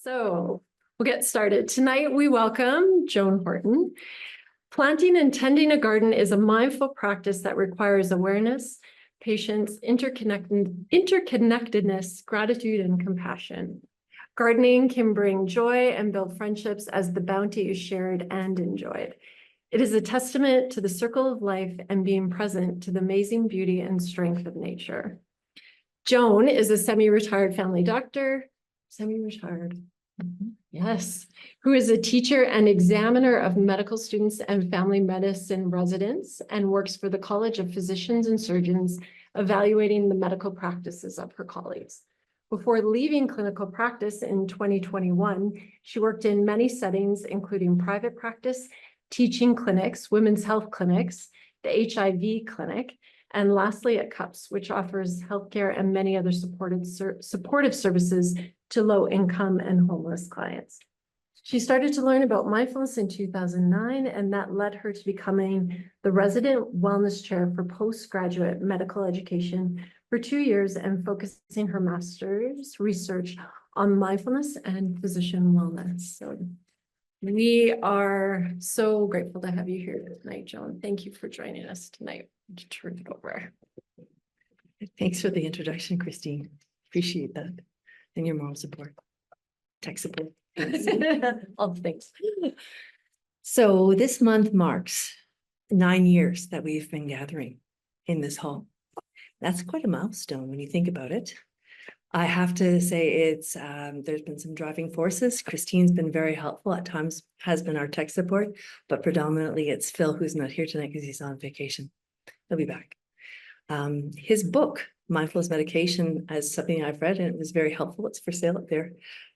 So we'll get started. Tonight, we welcome Joan Horton. Planting and tending a garden is a mindful practice that requires awareness, patience, interconnectedness, gratitude, and compassion. Gardening can bring joy and build friendships as the bounty is shared and enjoyed. It is a testament to the circle of life and being present to the amazing beauty and strength of nature. Joan is a semi-retired family doctor, semi-retired. Yes, who is a teacher and examiner of medical students and family medicine residents and works for the College of Physicians and Surgeons, evaluating the medical practices of her colleagues. Before leaving clinical practice in 2021, she worked in many settings, including private practice, teaching clinics, women's health clinics, the HIV clinic, and lastly at CUPS, which offers healthcare and many other supportive services to low-income and homeless clients. She started to learn about mindfulness in 2009, and that led her to becoming the resident wellness chair for postgraduate medical education for 2 years and focusing her master's research on mindfulness and physician wellness. So we are so grateful to have you here tonight, Joan. Thank you for joining us tonight. To turn it over. Thanks for the introduction, Christine. Appreciate that. And your moral support, tech support, all the things. So this month marks 9 years that we've been gathering in this hall. That's quite a milestone when you think about it. I have to say it's there's been some driving forces. Christine's been very helpful at times, has been our tech support, but predominantly it's Phil who's not here tonight because he's on vacation. He'll be back. His book, Mindfulness Medication, is something I've read and it was very helpful. It's for sale up there.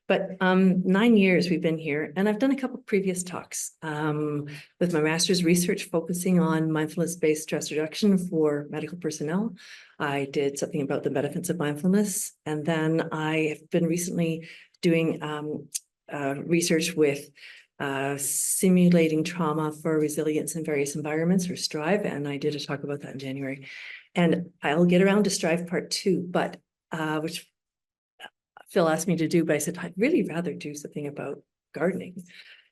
But 9 years we've been here, and I've done a couple previous talks with my master's research focusing on mindfulness-based stress reduction for medical personnel. I did something about the benefits of mindfulness, and then I have been recently doing research with simulating trauma for resilience in various environments, or STRIVE, and I did a talk about that in January. And I'll get around to STRIVE Part 2, but which Phil asked me to do, but I said, I'd really rather do something about gardening.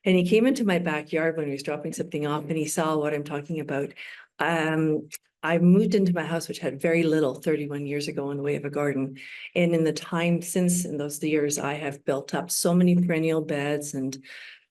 And he came into my backyard when he was dropping something off and he saw what I'm talking about. I moved into my house, which had very little 31 years ago in the way of a garden. And in the time since in those years, I have built up so many perennial beds and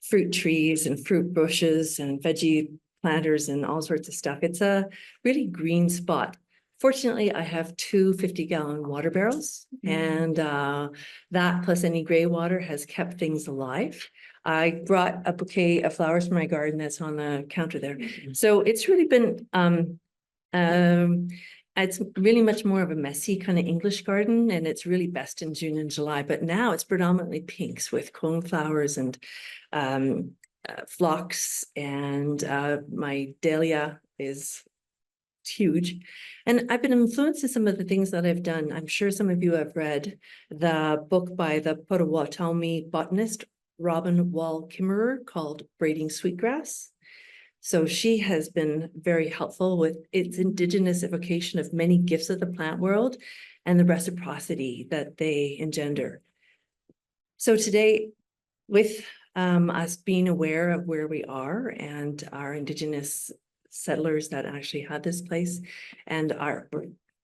fruit trees and fruit bushes and veggie planters and all sorts of stuff. It's a really green spot. Fortunately, I have 2 50-gallon water barrels, and that plus any gray water has kept things alive. I brought a bouquet of flowers from my garden that's on the counter there. So it's really been, it's really much more of a messy kind of English garden, and it's really best in June and July. But now it's predominantly pinks with cone flowers and phlox, and my dahlia is huge. And I've been influenced in some of the things that I've done. I'm sure some of you have read the book by the Potawatomi botanist, Robin Wall Kimmerer, called Braiding Sweetgrass. So she has been very helpful with its indigenous evocation of many gifts of the plant world and the reciprocity that they engender. So today, with us being aware of where we are and our indigenous settlers that actually had this place and are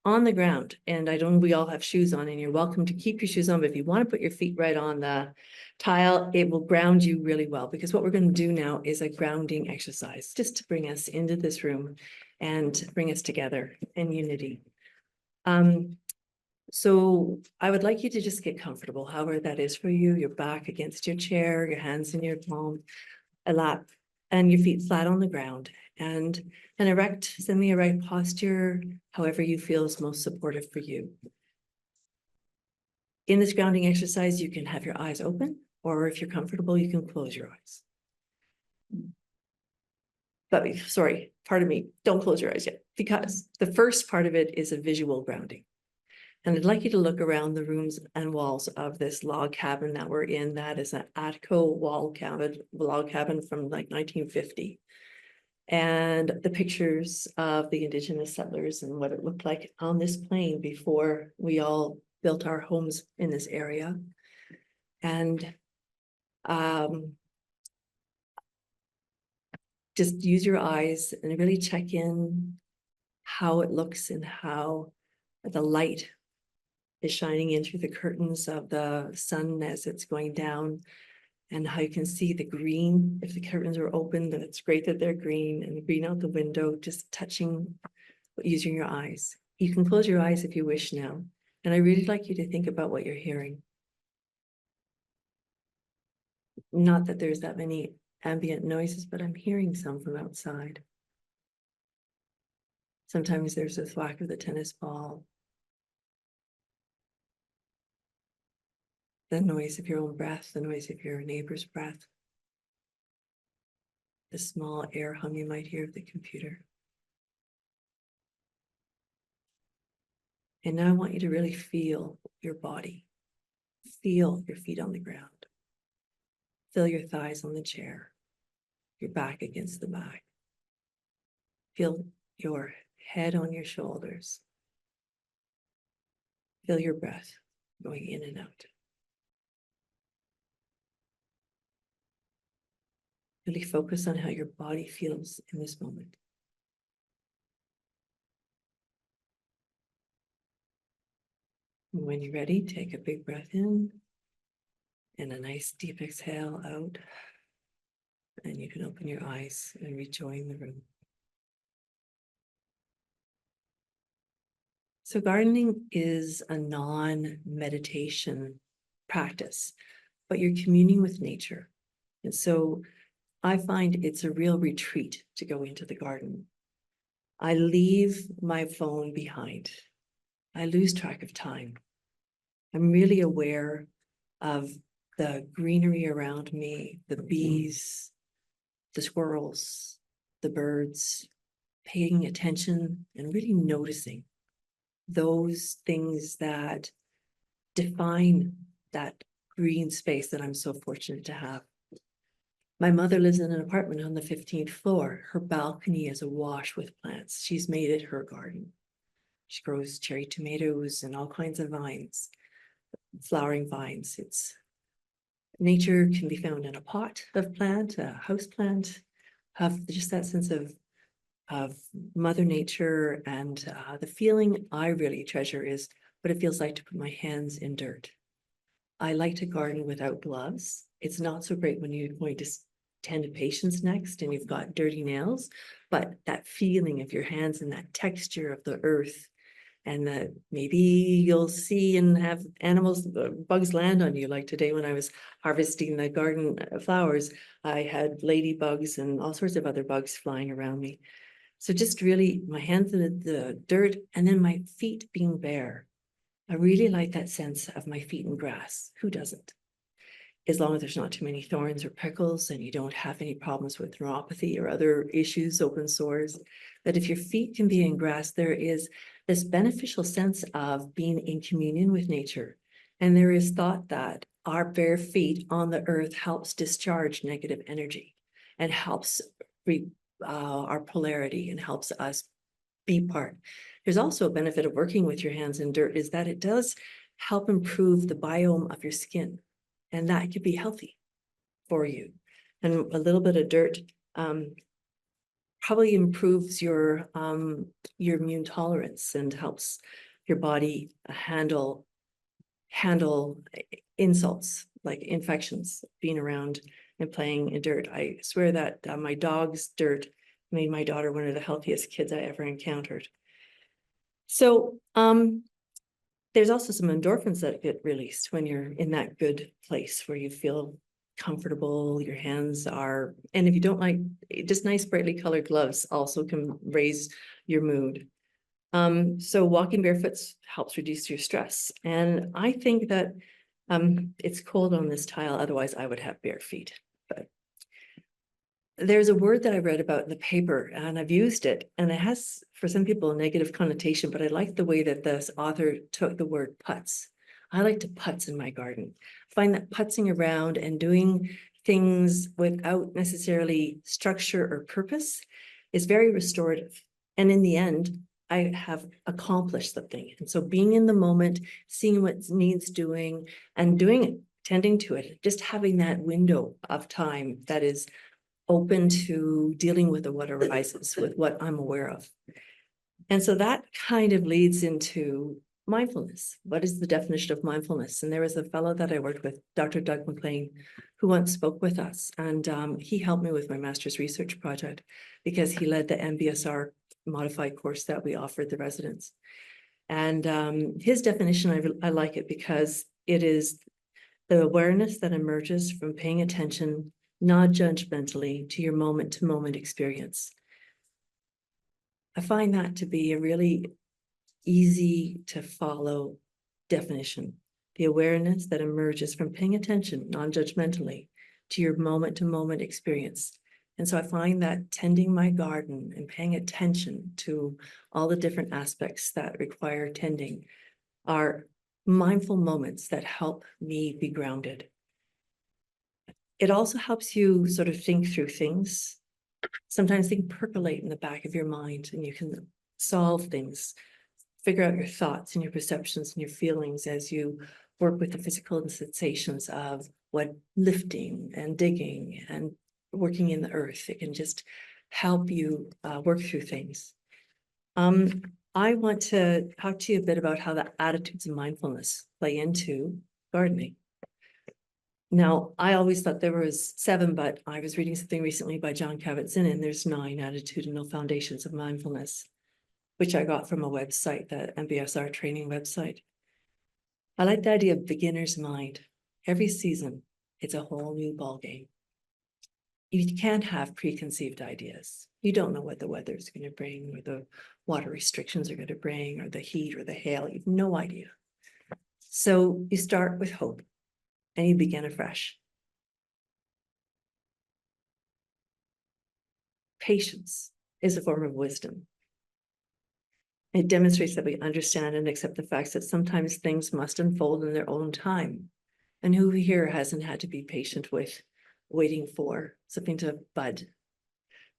on the ground, and I don't, we all have shoes on, and you're welcome to keep your shoes on, but if you want to put your feet right on the tile, it will ground you really well, because what we're going to do now is a grounding exercise just to bring us into this room and bring us together in unity. So I would like you to just get comfortable, however that is for you, your back against your chair, your hands in your palm, a lap, and your feet flat on the ground, and an erect, semi-erect posture, however you feel is most supportive for you. In this grounding exercise, you can have your eyes open, or if you're comfortable, you can close your eyes. But sorry, pardon me, don't close your eyes yet, because the first part of it is a visual grounding. And I'd like you to look around the rooms and walls of this log cabin that we're in. That is an Atco log cabin from like 1950. And the pictures of the indigenous settlers and what it looked like on this plain before we all built our homes in this area. And Just use your eyes and really check in how it looks and how the light is shining in through the curtains of the sun as it's going down, and how you can see the green. If the curtains are open, then it's great that they're green, and the green out the window, just touching, using your eyes. You can close your eyes if you wish now. And I really like you to think about what you're hearing. Not that there's that many ambient noises, but I'm hearing some from outside. Sometimes there's the thwack of the tennis ball, the noise of your own breath, the noise of your neighbor's breath, the small air hum you might hear of the computer. And now I want you to really feel your body. Feel your feet on the ground. Feel your thighs on the chair, your back against the back. Feel your head on your shoulders. Feel your breath going in and out. Really focus on how your body feels in this moment. And when you're ready, take a big breath in and a nice deep exhale out. And you can open your eyes and rejoin the room. So gardening is a non-meditation practice, but you're communing with nature. And so I find it's a real retreat to go into the garden. I leave my phone behind. I lose track of time. I'm really aware of the greenery around me, the bees, the squirrels, the birds, paying attention and really noticing those things that define that green space that I'm so fortunate to have. My mother lives in an apartment on the 15th floor. Her balcony is awash with plants. She's made it her garden. She grows cherry tomatoes and all kinds of vines, flowering vines. Nature can be found in a pot of plant, a house plant, have just that sense of Mother Nature. And the feeling I really treasure is what it feels like to put my hands in dirt. I like to garden without gloves. It's not so great when you're going to tend to patients next and you've got dirty nails, but that feeling of your hands and that texture of the earth, and that maybe you'll see and have animals, bugs land on you. Like today when I was harvesting the garden flowers, I had ladybugs and all sorts of other bugs flying around me. So just really my hands in the dirt and then my feet being bare. I really like that sense of my feet in grass. Who doesn't? As long as there's not too many thorns or prickles and you don't have any problems with neuropathy or other issues, open sores, that if your feet can be in grass, there is this beneficial sense of being in communion with nature. And there is thought that our bare feet on the earth helps discharge negative energy and helps our polarity and helps us be part. There's also a benefit of working with your hands in dirt is that it does help improve the biome of your skin. And that could be healthy for you. And a little bit of dirt probably improves your immune tolerance and helps your body handle insults like infections, being around and playing in dirt. I swear that my dog's dirt made my daughter one of the healthiest kids I ever encountered. So there's also some endorphins that get released when you're in that good place where you feel comfortable, your hands are, and if you don't like, just nice brightly colored gloves also can raise your mood. So walking barefoot helps reduce your stress. And I think that it's cold on this tile, otherwise I would have bare feet. But there's a word that I read about in the paper and I've used it, and it has for some people a negative connotation, but I like the way that this author took the word putz. I like to putz in my garden. I find that putzing around and doing things without necessarily structure or purpose is very restorative. And in the end, I have accomplished something. And so being in the moment, seeing what needs doing and doing it tending to it, just having that window of time that is open to dealing with what arises, with what I'm aware of. And so that kind of leads into mindfulness. What is the definition of mindfulness? And there was a fellow that I worked with, Dr. Doug McLean, who once spoke with us, and he helped me with my master's research project because he led the MBSR modified course that we offered the residents. And his definition, I like it because it is the awareness that emerges from paying attention non-judgmentally to your moment-to-moment experience. I find that to be a really easy to follow definition. The awareness that emerges from paying attention non-judgmentally to your moment-to-moment experience. And so I find that tending my garden and paying attention to all the different aspects that require tending are mindful moments that help me be grounded. It also helps you sort of think through things. Sometimes they can percolate in the back of your mind and you can solve things, figure out your thoughts and your perceptions and your feelings as you work with the physical sensations of what lifting and digging and working in the earth. It can just help you work through things. I want to talk to you a bit about how the attitudes of mindfulness play into gardening. Now, I always thought there was 7, but I was reading something recently by John Kabat-Zinn, and there's 9 attitudinal foundations of mindfulness, which I got from a website, the MBSR training website. I like the idea of beginner's mind. Every season, it's a whole new ballgame. You can't have preconceived ideas. You don't know what the weather is going to bring, or the water restrictions are going to bring, or the heat or the hail. You have no idea. So you start with hope and you begin afresh. Patience is a form of wisdom. It demonstrates that we understand and accept the facts that sometimes things must unfold in their own time. And who here hasn't had to be patient with waiting for something to bud,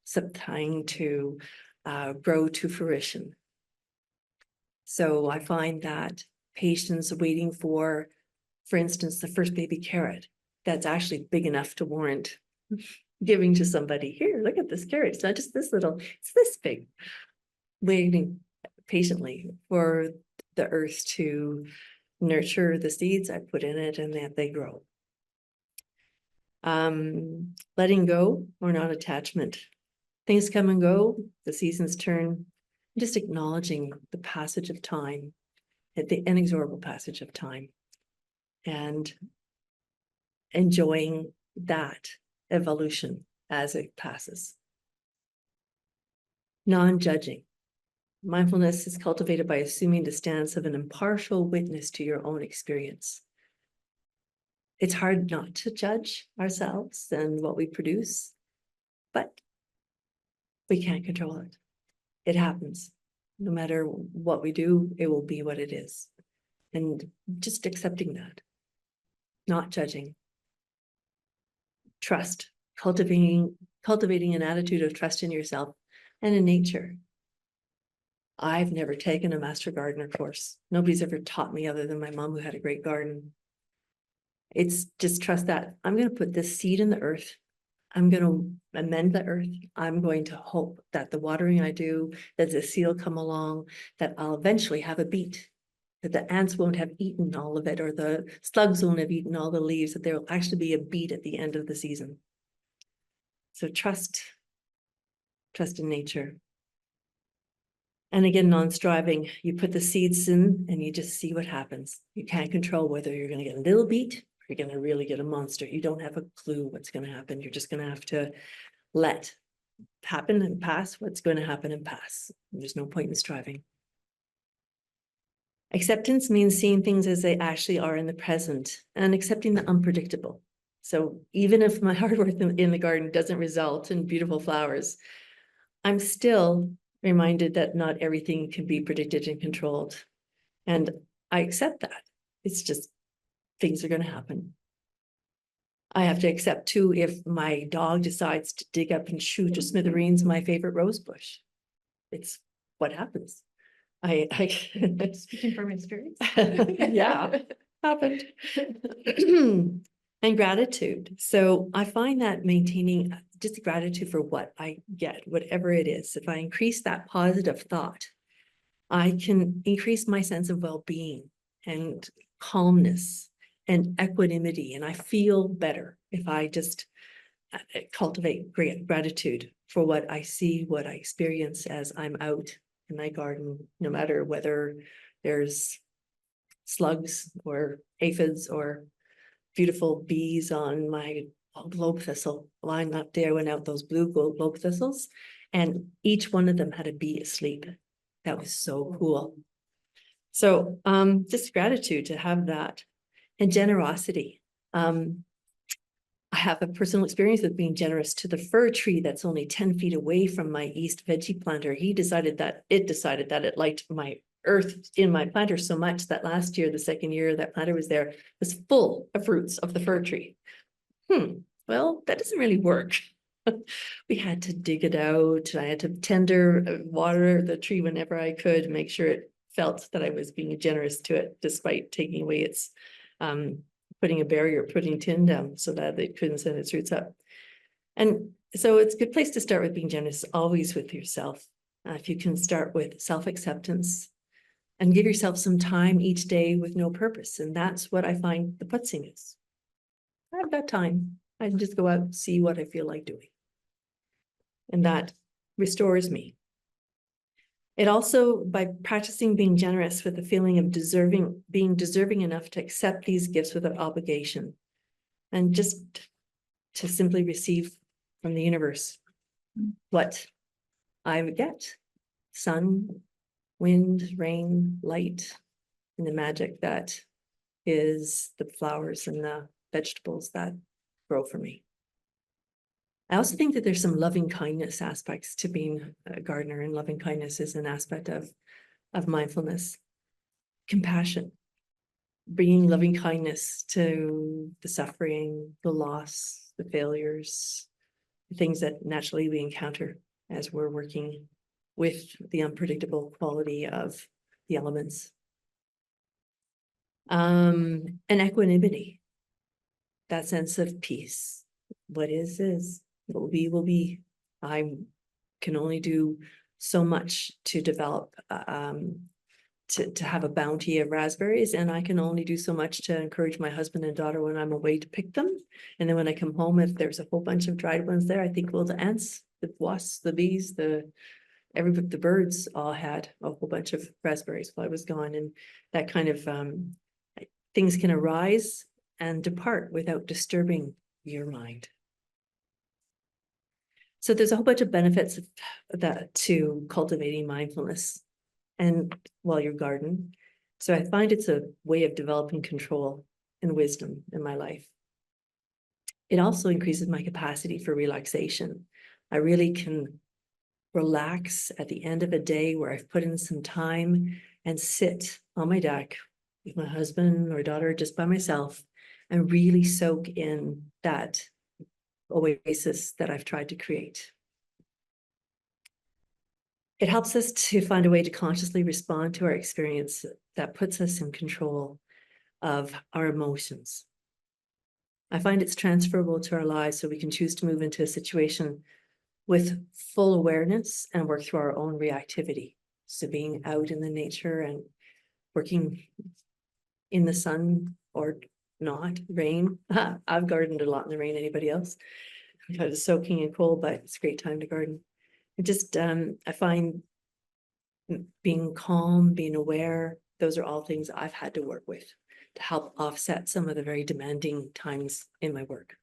something to grow to fruition? So I find that patience waiting for instance, the first baby carrot, that's actually big enough to warrant giving to somebody. Here, look at this carrot. It's not just this little, it's this big. Waiting patiently for the earth to nurture the seeds I put in it and that they grow. Letting go or non-attachment. Things come and go, the seasons turn. Just acknowledging the passage of time, the inexorable passage of time, and enjoying that evolution as it passes. Non-judging. Mindfulness is cultivated by assuming the stance of an impartial witness to your own experience. It's hard not to judge ourselves and what we produce, but we can't control it. It happens. No matter what we do, it will be what it is. And just accepting that, not judging. Trust, cultivating an attitude of trust in yourself and in nature. I've never taken a master gardener course. Nobody's ever taught me other than my mom, who had a great garden. It's just trust that I'm going to put this seed in the earth. I'm going to amend the earth. I'm going to hope that the watering I do, that the seal come along, that I'll eventually have a beet, that the ants won't have eaten all of it, or the slugs won't have eaten all the leaves, that there will actually be a beet at the end of the season. So trust in nature. And again, non-striving, you put the seeds in and you just see what happens. You can't control whether you're going to get a little beet or you're going to really get a monster. You don't have a clue what's going to happen. You're just going to have to let happen and pass what's going to happen and pass. There's no point in striving. Acceptance means seeing things as they actually are in the present and accepting the unpredictable. So even if my hard work in the garden doesn't result in beautiful flowers, I'm still reminded that not everything can be predicted and controlled. And I accept that. It's just things are going to happen. I have to accept too if my dog decides to dig up and shoot to smithereens my favorite rose bush. It's what happens. Speaking from experience. Yeah. happened. And gratitude. So I find that maintaining just gratitude for what I get, whatever it is, if I increase that positive thought, I can increase my sense of well-being and calmness and equanimity. And I feel better if I just cultivate great gratitude for what I see, what I experience as I'm out in my garden, no matter whether there's slugs or aphids or beautiful bees on my globe thistle line up there. Went out those blue globe thistles, and each one of them had a bee asleep. That was so cool. So just gratitude to have that, and generosity. I have a personal experience with being generous to the fir tree that's only 10 feet away from my East veggie planter. It decided that it liked my earth in my planter so much that last year, the second year that planter was there, was full of fruits of the fir tree. Well, that doesn't really work. We had to dig it out. I had to water the tree whenever I could, make sure it felt that I was being generous to it, despite taking away its putting a barrier, putting tin down so that it couldn't send its roots up. And so it's a good place to start with being generous, always with yourself. If you can start with self-acceptance and give yourself some time each day with no purpose. And that's what I find the putzing is. I've got time. I can just go out and see what I feel like doing. And that restores me. It also, by practicing being generous with the feeling of being deserving enough to accept these gifts without obligation, and just to simply receive from the universe what I would get: sun, wind, rain, light, and the magic that is the flowers and the vegetables that grow for me. I also think that there's some loving kindness aspects to being a gardener, and loving kindness is an aspect of mindfulness. Compassion, bringing loving kindness to the suffering, the loss, the failures, the things that naturally we encounter as we're working with the unpredictable quality of the elements. And equanimity, that sense of peace. What is, what will be, will be. I can only do so much to develop, to have a bounty of raspberries, and I can only do so much to encourage my husband and daughter when I'm away to pick them. And then when I come home, if there's a whole bunch of dried ones there, I think, well, the ants, the wasps, the bees, the birds all had a whole bunch of raspberries while I was gone. And that kind of things can arise and depart without disturbing your mind. So there's a whole bunch of benefits of that to cultivating mindfulness and while you garden. So I find it's a way of developing control and wisdom in my life. It also increases my capacity for relaxation. I really can relax at the end of a day where I've put in some time and sit on my deck with my husband or daughter, just by myself, and really soak in that oasis that I've tried to create. It helps us to find a way to consciously respond to our experience that puts us in control of our emotions. I find it's transferable to our lives, so we can choose to move into a situation with full awareness and work through our own reactivity. So being out in the nature and working in the sun or not, rain. I've gardened a lot in the rain. Anybody else? It's soaking in cold, but it's a great time to garden. It just, I find being calm, being aware, those are all things I've had to work with to help offset some of the very demanding times in my work.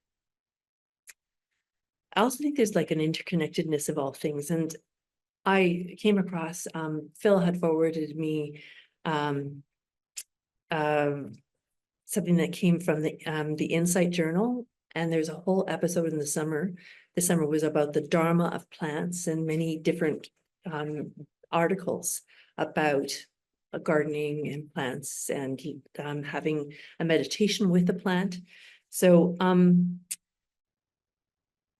I also think there's like an interconnectedness of all things. And I came across, Phil had forwarded me something that came from the Insight Journal. And there's a whole episode in the summer. The summer was about the Dharma of plants, and many different articles about gardening and plants, and having a meditation with the plant. So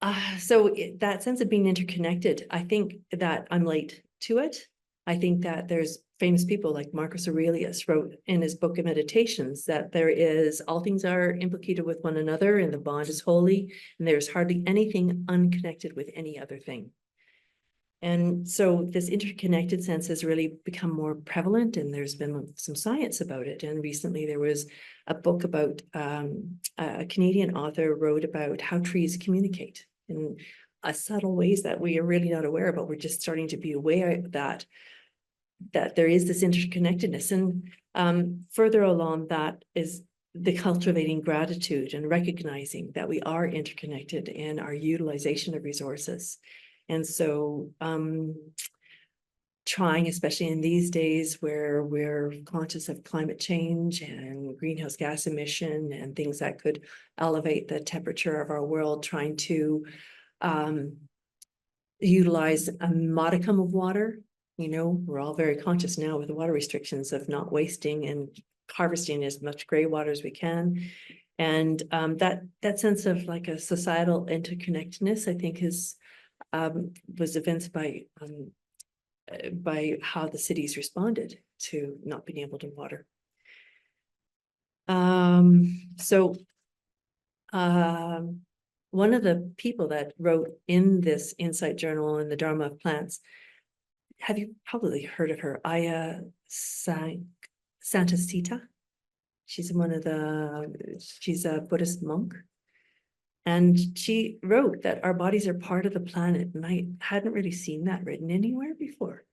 that sense of being interconnected, I think that I'm late to it. I think that there's famous people like Marcus Aurelius wrote in his book of Meditations that there is all things are implicated with one another and the bond is holy, and there's hardly anything unconnected with any other thing. And so this interconnected sense has really become more prevalent, and there's been some science about it. And recently there was a book about a Canadian author wrote about how trees communicate in subtle ways that we are really not aware about. We're just starting to be aware that there is this interconnectedness. And further along that is the cultivating gratitude and recognizing that we are interconnected in our utilization of resources. And so trying, especially in these days where we're conscious of climate change and greenhouse gas emission and things that could elevate the temperature of our world, trying to utilize a modicum of water. You know, we're all very conscious now with the water restrictions of not wasting and harvesting as much gray water as we can. And that sense of like a societal interconnectedness, I think, is was evinced by how the cities responded to not being able to water. One of the people that wrote in this Insight Journal in the Dharma of Plants, have you probably heard of her, Aya Santasita? She's she's a Buddhist monk. And she wrote that our bodies are part of the planet, and I hadn't really seen that written anywhere before.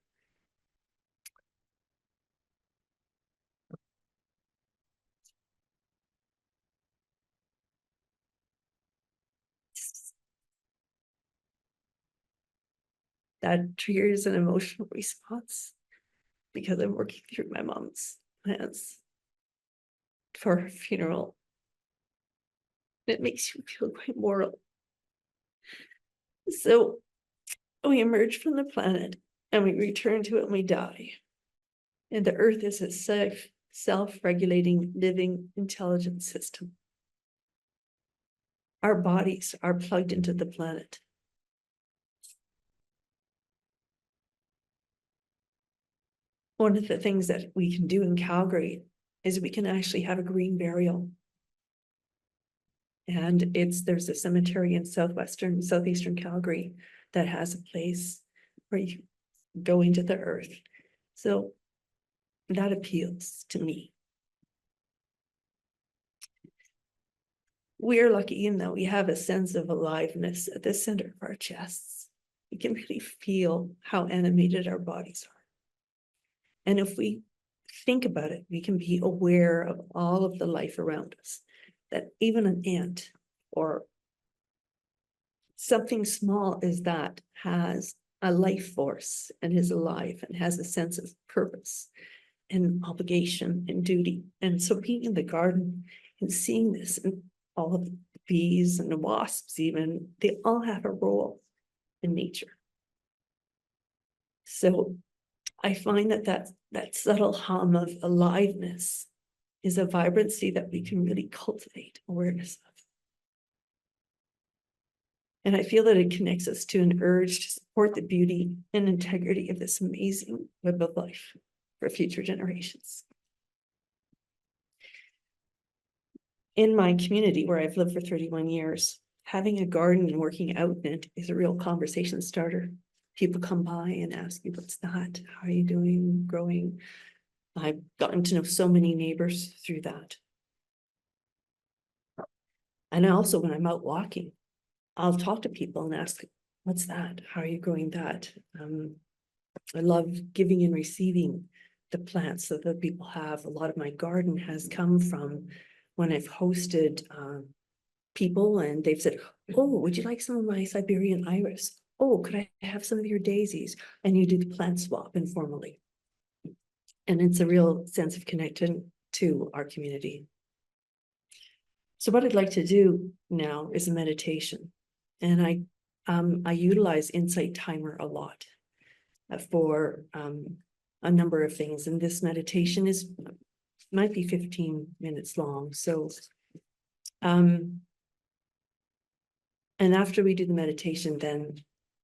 That triggers an emotional response because I'm working through my mom's plans for her funeral. It makes you feel quite moral. So we emerge from the planet and we return to it and we die. And the earth is a self-regulating, living, intelligent system. Our bodies are plugged into the planet. One of the things that we can do in Calgary is we can actually have a green burial. And there's a cemetery in southeastern Calgary that has a place where you go into the earth. So that appeals to me. We are lucky in that we have a sense of aliveness at the center of our chests. We can really feel how animated our bodies are. And if we think about it, we can be aware of all of the life around us, that even an ant or something small as that has a life force and is alive and has a sense of purpose and obligation and duty. And so being in the garden and seeing this, and all of the bees and the wasps even, they all have a role in nature. So I find that subtle hum of aliveness is a vibrancy that we can really cultivate awareness of. And I feel that it connects us to an urge to support the beauty and integrity of this amazing web of life for future generations. In my community where I've lived for 31 years, having a garden and working out in it is a real conversation starter. People come by and ask you, what's that? How are you doing, growing? I've gotten to know so many neighbors through that. And also when I'm out walking, I'll talk to people and ask, what's that? How are you growing that? I love giving and receiving the plants that people have. A lot of my garden has come from when I've hosted people and they've said, oh, would you like some of my Siberian iris? Oh, could I have some of your daisies? And you do the plant swap informally. And it's a real sense of connection to our community. So what I'd like to do now is a meditation. And I utilize Insight Timer a lot for a number of things. And this meditation might be 15 minutes long. So, and after we do the meditation, then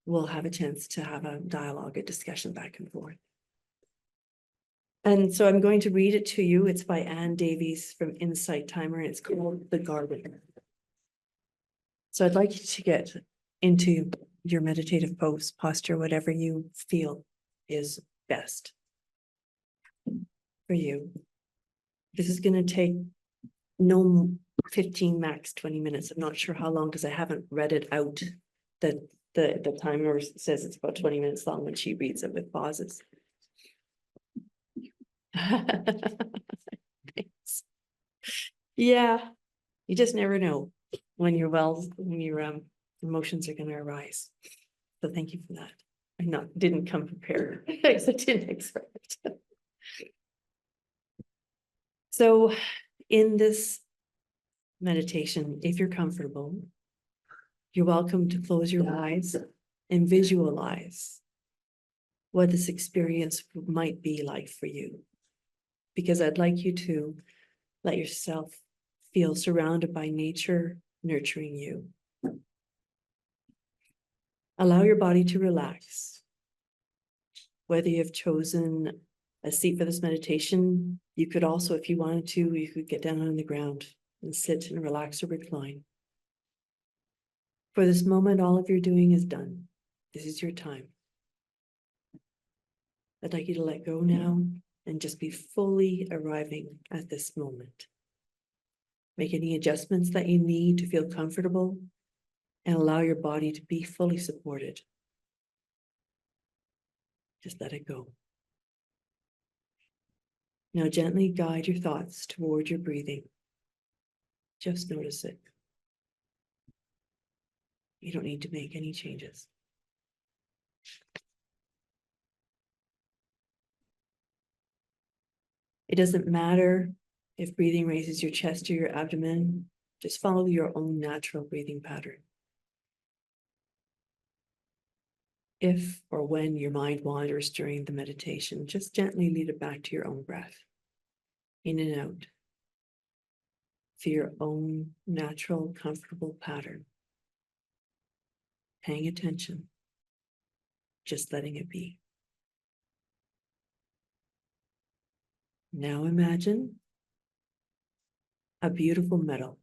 we'll have a chance to have a dialogue, a discussion back and forth. And so I'm going to read it to you. It's by Ann Davies from Insight Timer, and it's called The Garden. So I'd like you to get into your meditative pose, posture, whatever you feel is best for you. This is going to take no 15, max 20 minutes. I'm not sure how long because I haven't read it out. The timer says it's about 20 minutes long when she reads it with pauses. Yeah, you just never know when your emotions are going to arise. So thank you for that. I didn't come prepared because I didn't expect it. So in this meditation, if you're comfortable, you're welcome to close your eyes and visualize what this experience might be like for you. Because I'd like you to let yourself feel surrounded by nature, nurturing you. Allow your body to relax. Whether you've chosen a seat for this meditation, you could also, if you wanted to, you could get down on the ground and sit and relax or recline. For this moment, all of your doing is done. This is your time. I'd like you to let go now and just be fully arriving at this moment. Make any adjustments that you need to feel comfortable and allow your body to be fully supported. Just let it go. Now gently guide your thoughts toward your breathing. Just notice it. You don't need to make any changes. It doesn't matter if breathing raises your chest or your abdomen. Just follow your own natural breathing pattern. If or when your mind wanders during the meditation, just gently lead it back to your own breath. In and out. To your own natural, comfortable pattern. Paying attention. Just letting it be. Now imagine a beautiful meadow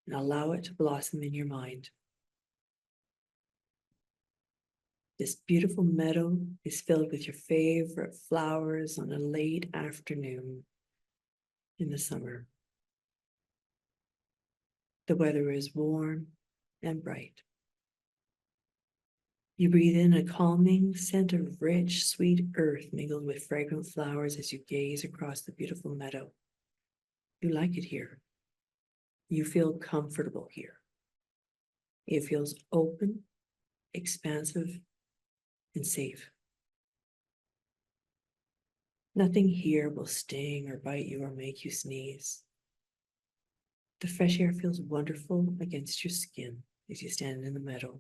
and allow it to blossom in your mind. This beautiful meadow is filled with your favorite flowers on a late afternoon in the summer. The weather is warm and bright. You breathe in a calming scent of rich, sweet earth mingled with fragrant flowers as you gaze across the beautiful meadow. You like it here. You feel comfortable here. It feels open, expansive, and safe. Nothing here will sting or bite you or make you sneeze. The fresh air feels wonderful against your skin as you stand in the meadow,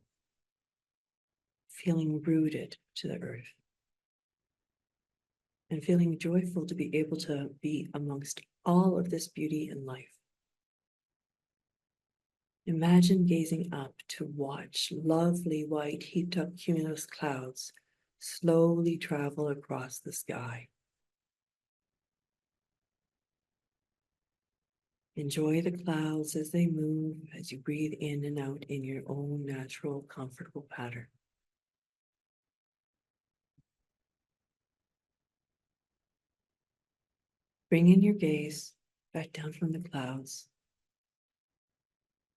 feeling rooted to the earth and feeling joyful to be able to be amongst all of this beauty and life. Imagine gazing up to watch lovely white heaped up cumulus clouds slowly travel across the sky. Enjoy the clouds as they move, as you breathe in and out in your own natural, comfortable pattern. Bring in your gaze back down from the clouds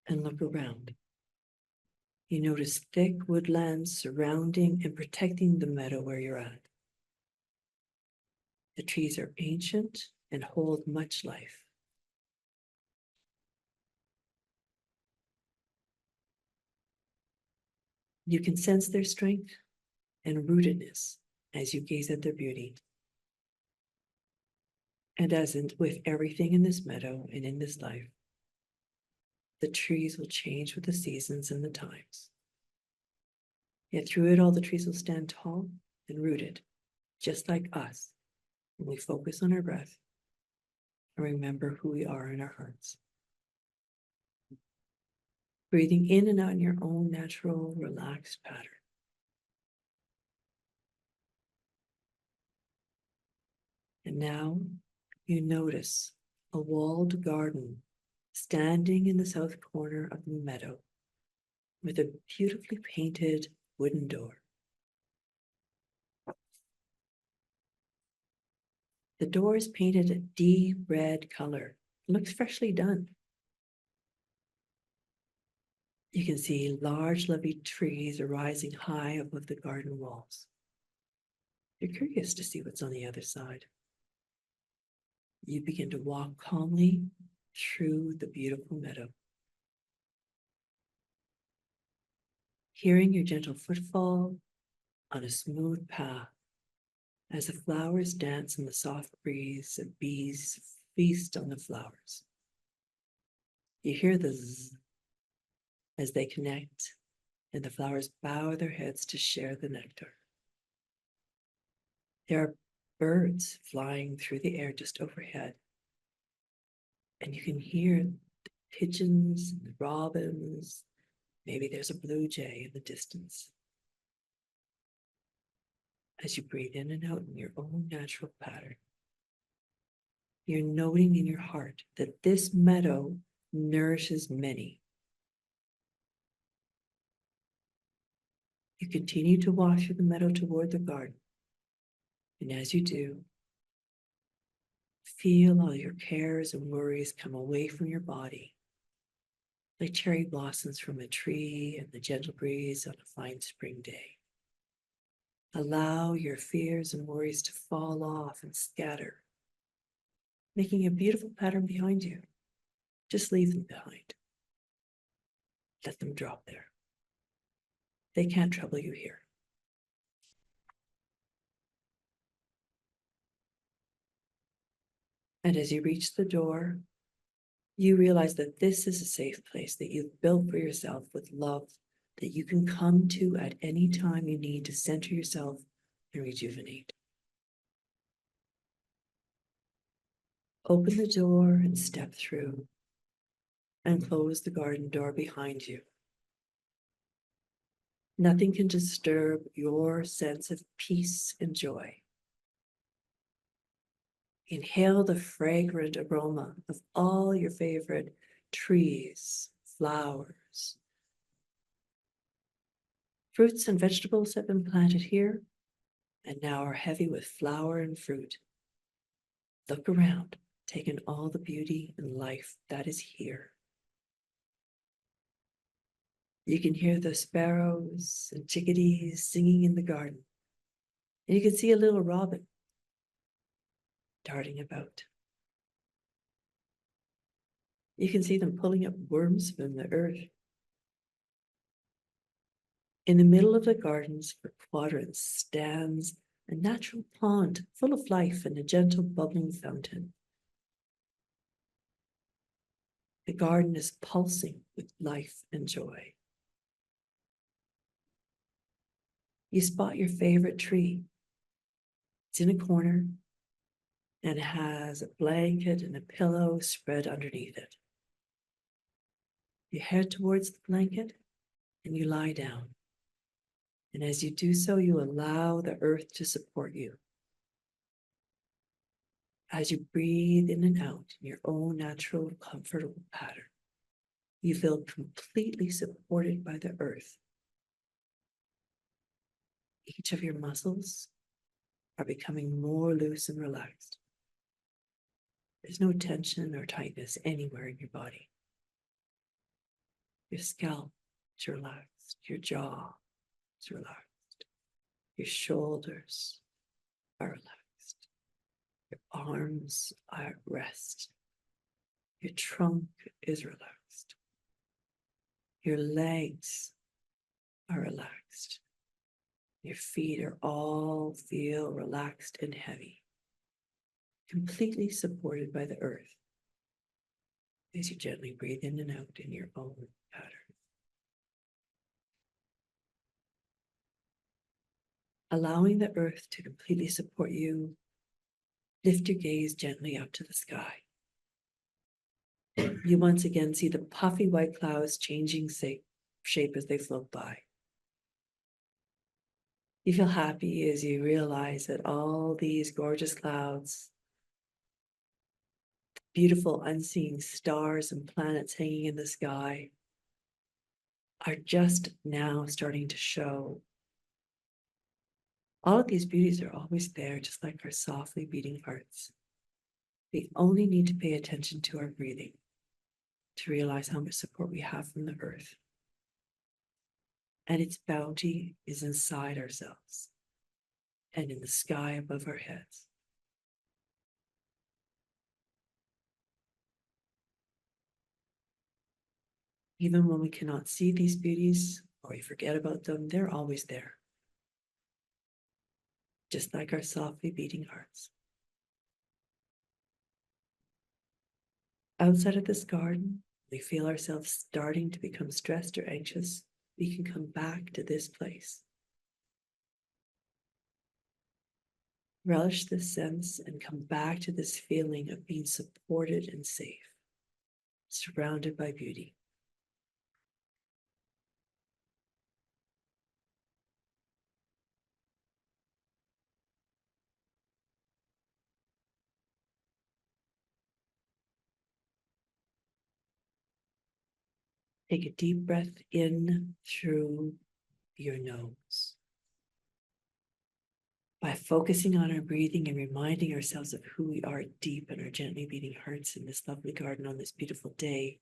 and look around. You notice thick woodlands surrounding and protecting the meadow where you're at. The trees are ancient and hold much life. You can sense their strength and rootedness as you gaze at their beauty. And as with everything in this meadow and in this life, the trees will change with the seasons and the times. Yet through it all, the trees will stand tall and rooted, just like us, when we focus on our breath and remember who we are in our hearts. Breathing in and out in your own natural, relaxed pattern. And now you notice a walled garden standing in the south corner of the meadow with a beautifully painted wooden door. The door is painted a deep red color. It looks freshly done. You can see large leafy trees rising high above the garden walls. You're curious to see what's on the other side. You begin to walk calmly through the beautiful meadow. Hearing your gentle footfall on a smooth path as the flowers dance in the soft breeze and bees feast on the flowers. You hear the zzz as they connect and the flowers bow their heads to share the nectar. There are birds flying through the air just overhead, and you can hear the pigeons and the robins. Maybe there's a blue jay in the distance. As you breathe in and out in your own natural pattern, you're noting in your heart that this meadow nourishes many. You continue to walk through the meadow toward the garden. And as you do, feel all your cares and worries come away from your body, like cherry blossoms from a tree in the gentle breeze on a fine spring day. Allow your fears and worries to fall off and scatter, making a beautiful pattern behind you. Just leave them behind. Let them drop there. They can't trouble you here. And as you reach the door, you realize that this is a safe place that you've built for yourself with love that you can come to at any time you need to center yourself and rejuvenate. Open the door and step through and close the garden door behind you. Nothing can disturb your sense of peace and joy. Inhale the fragrant aroma of all your favorite trees, flowers. Fruits and vegetables have been planted here and now are heavy with flower and fruit. Look around, take in all the beauty and life that is here. You can hear the sparrows and chickadees singing in the garden. And you can see a little robin darting about. You can see them pulling up worms from the earth. In the middle of the gardens for quadrants stands a natural pond full of life and a gentle bubbling fountain. The garden is pulsing with life and joy. You spot your favorite tree. It's in a corner and it has a blanket and a pillow spread underneath it. You head towards the blanket and you lie down. And as you do so, you allow the earth to support you. As you breathe in and out in your own natural, comfortable pattern, you feel completely supported by the earth. Each of your muscles are becoming more loose and relaxed. There's no tension or tightness anywhere in your body. Your scalp is relaxed, your jaw is relaxed, your shoulders are relaxed, your arms are at rest, your trunk is relaxed, your legs are relaxed, your feet are all feel relaxed and heavy, completely supported by the earth as you gently breathe in and out in your own pattern. Allowing the earth to completely support you, lift your gaze gently up to the sky. You once again see the puffy white clouds changing shape as they float by. You feel happy as you realize that all these gorgeous clouds beautiful unseen stars and planets hanging in the sky are just now starting to show. All of these beauties are always there, just like our softly beating hearts. We only need to pay attention to our breathing to realize how much support we have from the earth. And its bounty is inside ourselves and in the sky above our heads. Even when we cannot see these beauties or we forget about them, they're always there. Just like our softly beating hearts. Outside of this garden, we feel ourselves starting to become stressed or anxious. We can come back to this place. Relish this sense and come back to this feeling of being supported and safe, surrounded by beauty. Take a deep breath in through your nose. By focusing on our breathing and reminding ourselves of who we are deep in our gently beating hearts in this lovely garden on this beautiful day,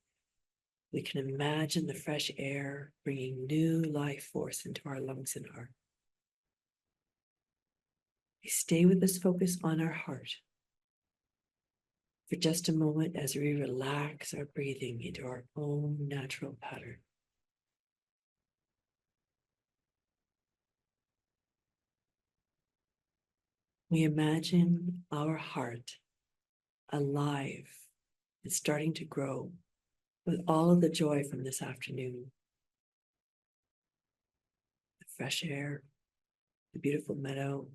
we can imagine the fresh air bringing new life force into our lungs and heart. We stay with this focus on our heart for just a moment as we relax our breathing into our own natural pattern. We imagine our heart alive and starting to grow with all of the joy from this afternoon. The fresh air, the beautiful meadow,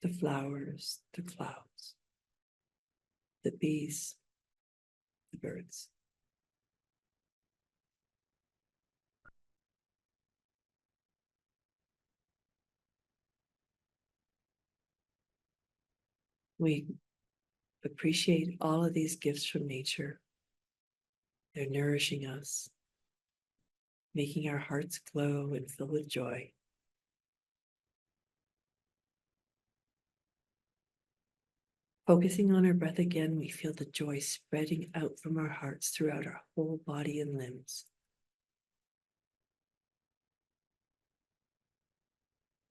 the flowers, the clouds, the bees, the birds. We appreciate all of these gifts from nature. They're nourishing us, making our hearts glow and fill with joy. Focusing on our breath again, we feel the joy spreading out from our hearts throughout our whole body and limbs.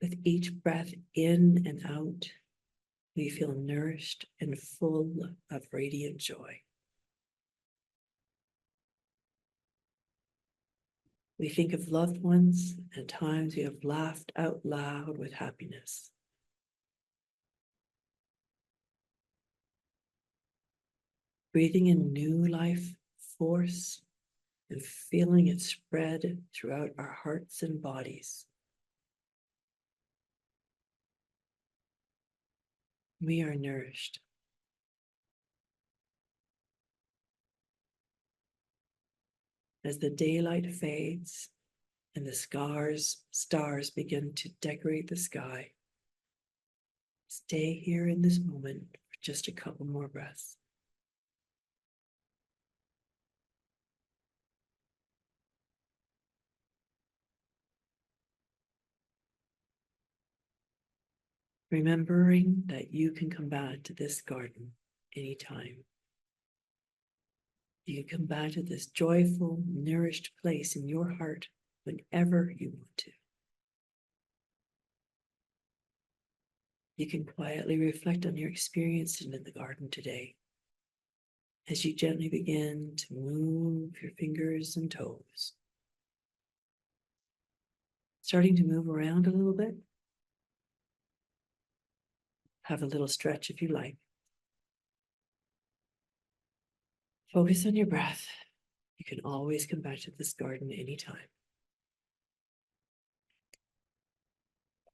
With each breath in and out, we feel nourished and full of radiant joy. We think of loved ones and times we have laughed out loud with happiness. Breathing in new life force and feeling it spread throughout our hearts and bodies. We are nourished. As the daylight fades and the stars begin to decorate the sky, stay here in this moment for just a couple more breaths. Remembering that you can come back to this garden anytime. You can come back to this joyful, nourished place in your heart whenever you want to. You can quietly reflect on your experience in the garden today as you gently begin to move your fingers and toes. Starting to move around a little bit. Have a little stretch if you like. Focus on your breath. You can always come back to this garden anytime.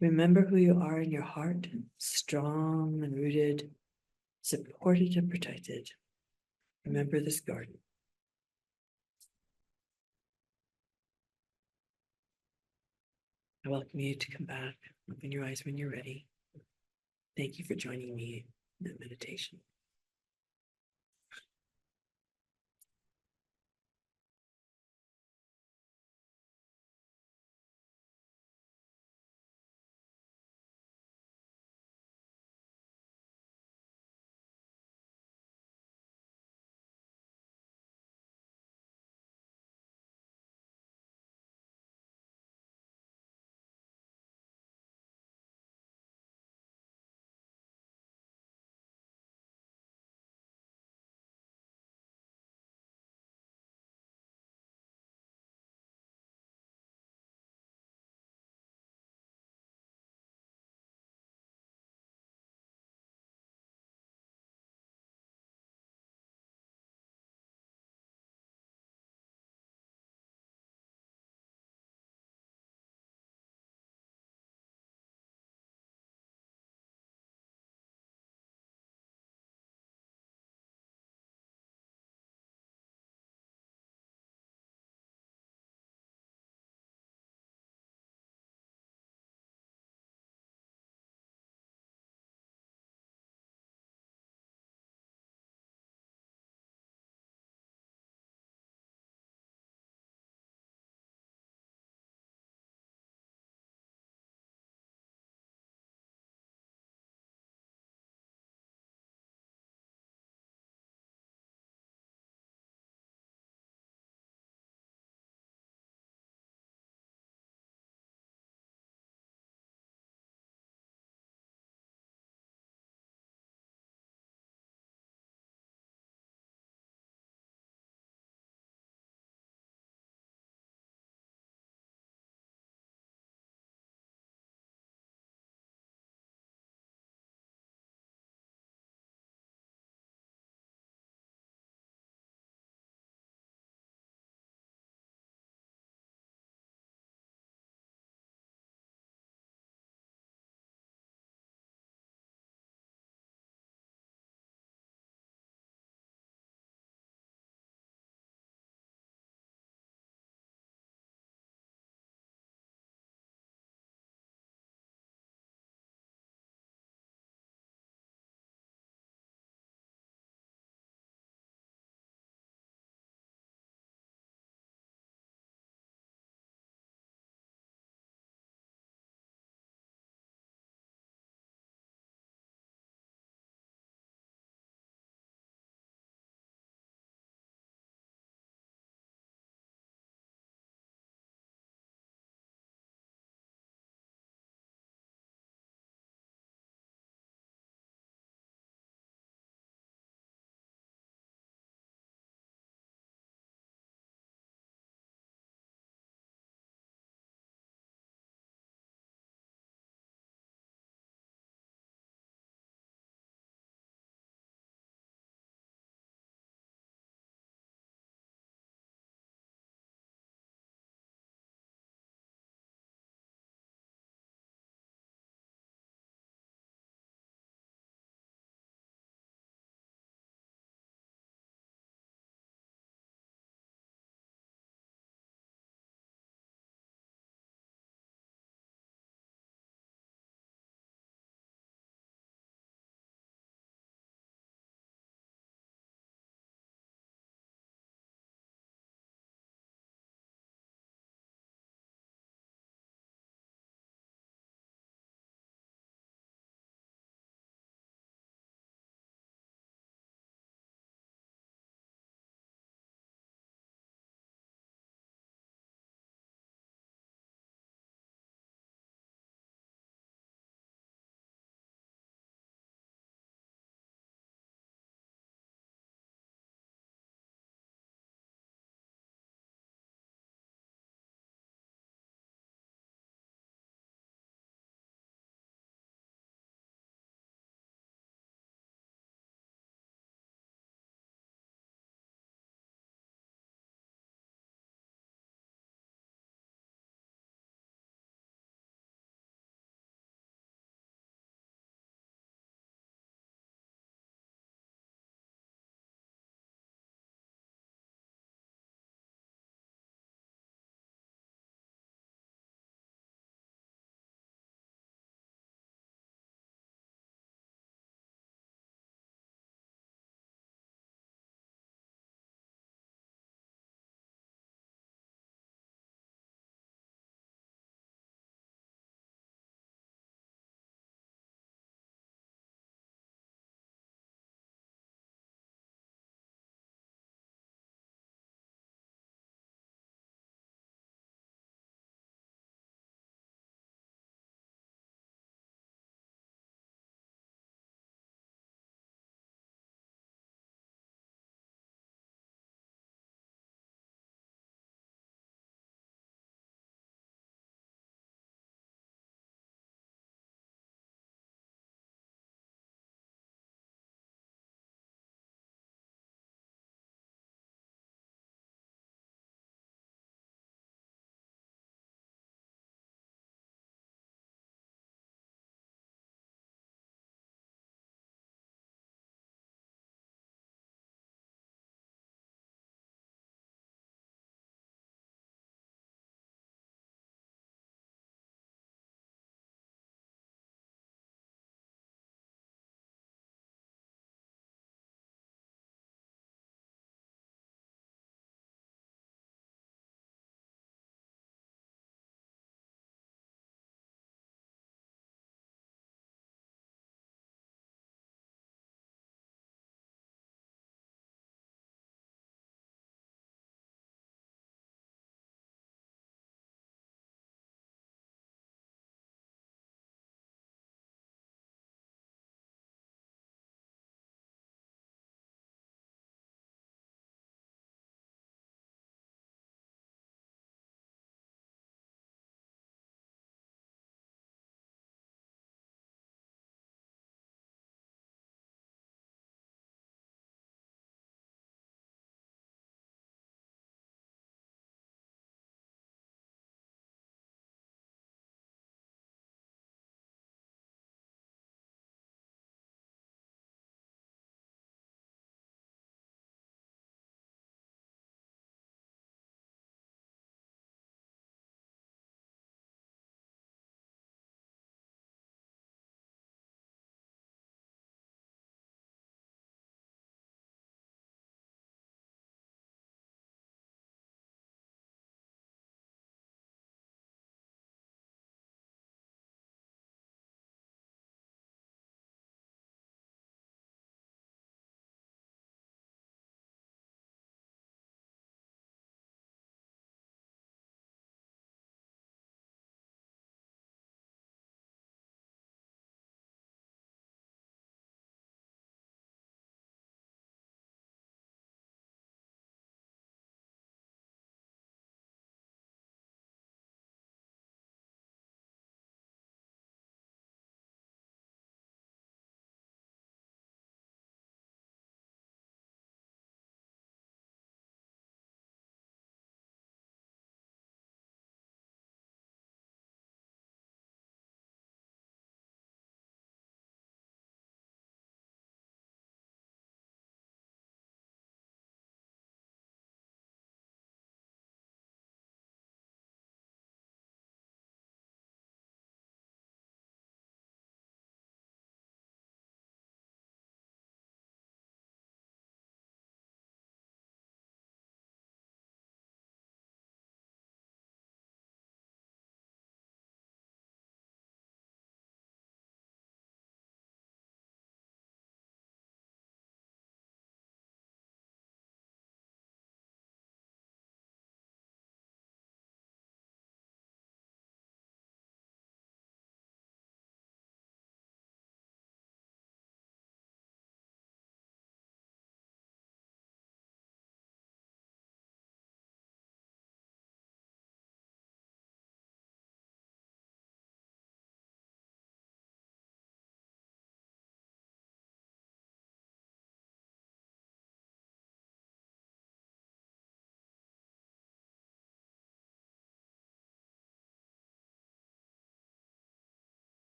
Remember who you are in your heart, strong and rooted, supported and protected. Remember this garden. I welcome you to come back. Open your eyes when you're ready. Thank you for joining me in the meditation.